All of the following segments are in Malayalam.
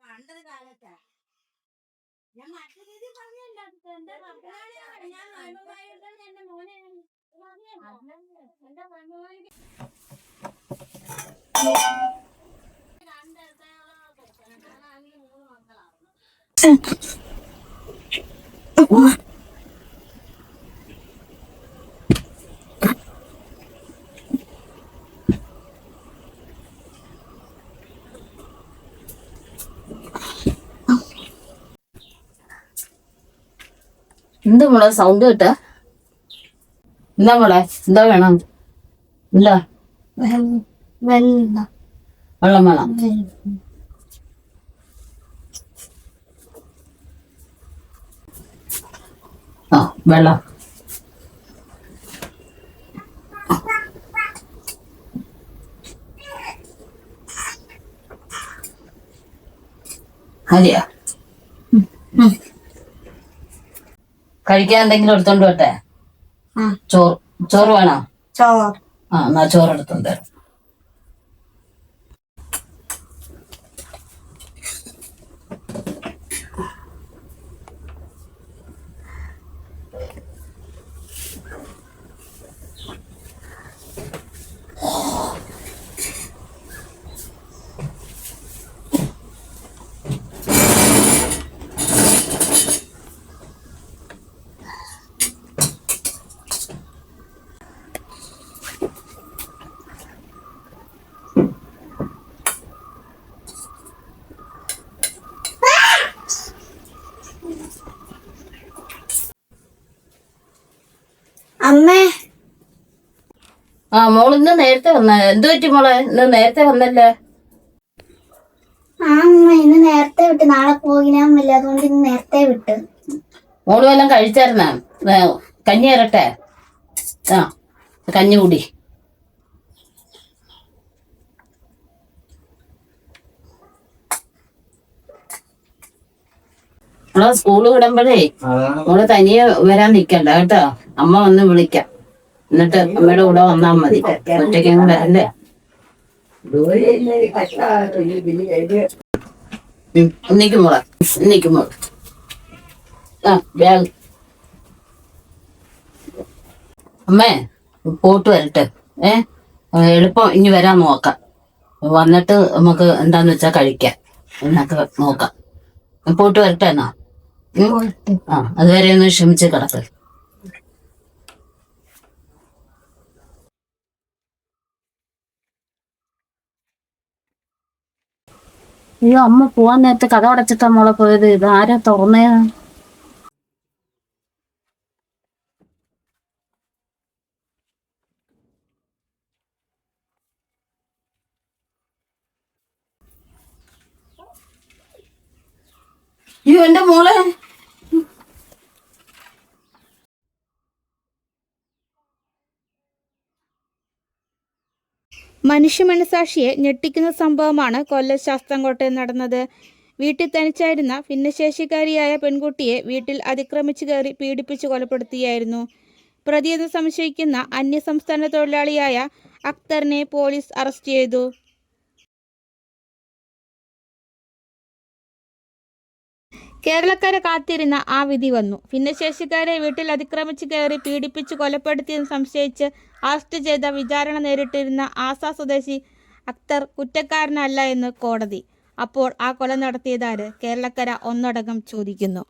പണ്ടത് കാലത്താ ഞാൻ മറ്റു രീതി പറഞ്ഞല്ല. എന്റെ മക്കളാണ് ഞാൻ എന്റെ മോനെ എന്റെ മരുമോനിക്ക് മൂന്ന് മക്കളാണ്. എന്താ മോളെ സൗണ്ട് കേട്ട? എന്താ മോളെ എന്താ വേണം? എന്താ വെള്ളം വേണം? ആ വെള്ളം മതിയാ? കഴിക്കാൻ എന്തെങ്കിലും എടുത്തോണ്ട് വട്ടെ? ചോറ് വേണോ? ആ എന്നാ ചോറ് എടുത്തോണ്ട് വരാം. അമ്മേ ആ മോള് ഇന്ന് നേരത്തെ വന്ന എന്ത് പറ്റി മോളെ? ഇന്ന് നേരത്തെ വന്നല്ലേ? ആ അമ്മ ഇന്ന് നേരത്തെ വിട്ട്, നാളെ പോകിനാമില്ല, അതുകൊണ്ട് ഇന്ന് നേരത്തെ വിട്ട്. മോള് വല്ലതും കഴിച്ചായിരുന്നാ? കഞ്ഞി തരട്ടെ? ആ കഞ്ഞി കൂടി. മോളെ സ്കൂള് വിടുമ്പോഴേ മോള് തനിയെ വരാൻ നിക്കണ്ട കേട്ടോ, അമ്മ വന്ന് വിളിക്കാം. എന്നിട്ട് അമ്മയുടെ കൂടെ വന്നാ മതി, ഒറ്റയ്ക്കങ്ങ് വരല്ലേ. എന്നിക്കും മോളെ എന്നിക്കും മോളെ. ആ ബാഗ് അമ്മേ പോട്ട് വരട്ടെ. എളുപ്പം ഇനി വരാൻ നോക്കാം. വന്നിട്ട് നമുക്ക് എന്താന്ന് വെച്ചാ കഴിക്കാം, എന്നൊക്കെ നോക്കാം. പോട്ട് വരട്ടെ എന്നാ? ആ അതുവരെ ഒന്ന് ക്ഷമിച്ച് കിടക്ക്. അയ്യോ അമ്മ പോവാൻ നേരത്തെ കഥ അടച്ചിട്ടാ മോളെ പോയത്. ഇത് ആരാ തുറന്നേ? അയ്യോ എന്റെ മോളെ. മനുഷ്യ മനസാക്ഷിയെ ഞെട്ടിക്കുന്ന സംഭവമാണ് കൊല്ലം ശാസ്താംകോട്ടയിൽ നടന്നത്. വീട്ടിൽ തനിച്ചായിരുന്ന ഭിന്നശേഷിക്കാരിയായ പെൺകുട്ടിയെ വീട്ടിൽ അതിക്രമിച്ചു കയറി പീഡിപ്പിച്ച് കൊലപ്പെടുത്തിയായിരുന്നു. പ്രതിയെന്ന് സംശയിക്കുന്ന അന്യസംസ്ഥാന തൊഴിലാളിയായ അക്തറിനെ പോലീസ് അറസ്റ്റ് ചെയ്തു. കേരളക്കര കാത്തിരുന്ന ആ വിധി വന്നു. ഭിന്നശേഷിക്കാരെ വീട്ടിൽ അതിക്രമിച്ച് കയറി പീഡിപ്പിച്ച് കൊലപ്പെടുത്തിയെന്ന് സംശയിച്ച് അറസ്റ്റ് ചെയ്ത വിചാരണ നേരിട്ടിരുന്ന ആസാ സ്വദേശി അക്തർ കുറ്റക്കാരനല്ല എന്ന് കോടതി. അപ്പോൾ ആ കൊല നടത്തിയതാര്? കേരളക്കര ഒന്നടങ്കം ചോദിക്കുന്നു.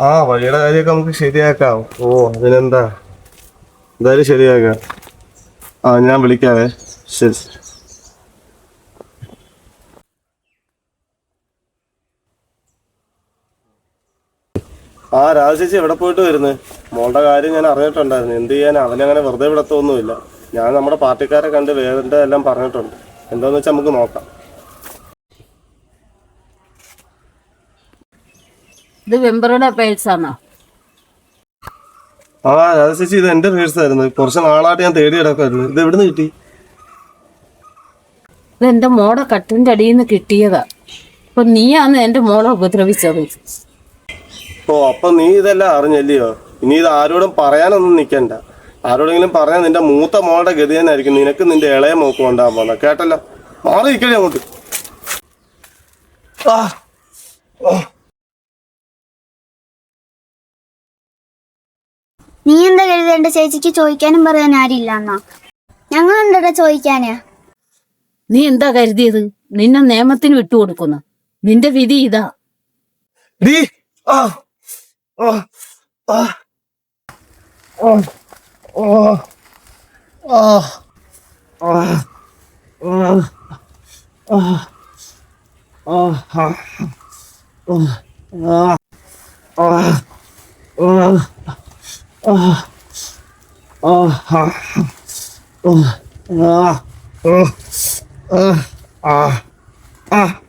ആ വഴിയുടെ കാര്യമൊക്കെ നമുക്ക് ശരിയാക്കാം. ഓ അതിനെന്താ, എന്തായാലും ശരിയാക്കാം. ആ ഞാൻ വിളിക്കാവേ. ശരി. ആ രാജേച്ചി എവിടെ പോയിട്ട് വരുന്നത്? മോളുടെ കാര്യം ഞാൻ അറിഞ്ഞിട്ടുണ്ടായിരുന്നു. എന്ത് ചെയ്യാൻ, അവനങ്ങനെ വെറുതെ വിടത്തൊന്നുമില്ല. ഞാൻ നമ്മുടെ പാർട്ടിക്കാരെ കണ്ട് വേറെ എല്ലാം പറഞ്ഞിട്ടുണ്ട്. എന്താന്ന് വെച്ചാൽ നമുക്ക് നോക്കാം. ഇത് വെമ്പറുടെ പേഴ്സാണോ? ആ രാജേച്ചി ഇത് എന്റെ പേഴ്സായിരുന്നു. കുറച്ച് നാളായിട്ട് ഞാൻ തേടി കിടക്കായിരുന്നു. ഇത് എവിടുന്ന് കിട്ടി? ഇത് എന്റെ മോടെ കട്ടിന്റെ അടിയിൽ നിന്ന് കിട്ടിയതാ. അപ്പൊ നീയാന്ന് എന്റെ മോളെ ഉപദ്രവിച്ചത്. ഓ അപ്പൊ നീ ഇതെല്ലാം അറിഞ്ഞല്ലയോ? ഇനി ഇത് ആരോടും പറയാനൊന്നും നിക്കണ്ട. ആരോടെങ്കിലും പറഞ്ഞാൽ നിന്റെ മൂത്ത മോളുടെ ഗതി തന്നെയായിരിക്കും നിനക്ക് നിന്റെ ഇളയ മോക്ക് കൊണ്ടാകാൻ പോകുന്നത്. കേട്ടല്ലോ? മാറിയിരിക്കണേ അങ്ങോട്ട്. നീ എന്താ കരുതേണ്ട? ചേച്ചിക്ക് ചോദിക്കാനും പറയാൻ ആരില്ല എന്നാ? ഞങ്ങൾ എന്താ ചോദിക്കാനാ? നീ എന്താ കരുതിയത്? നിന്നെ നിയമത്തിന് വിട്ടുകൊടുക്കുന്നു. നിന്റെ വിധി ഇതാ. Ah.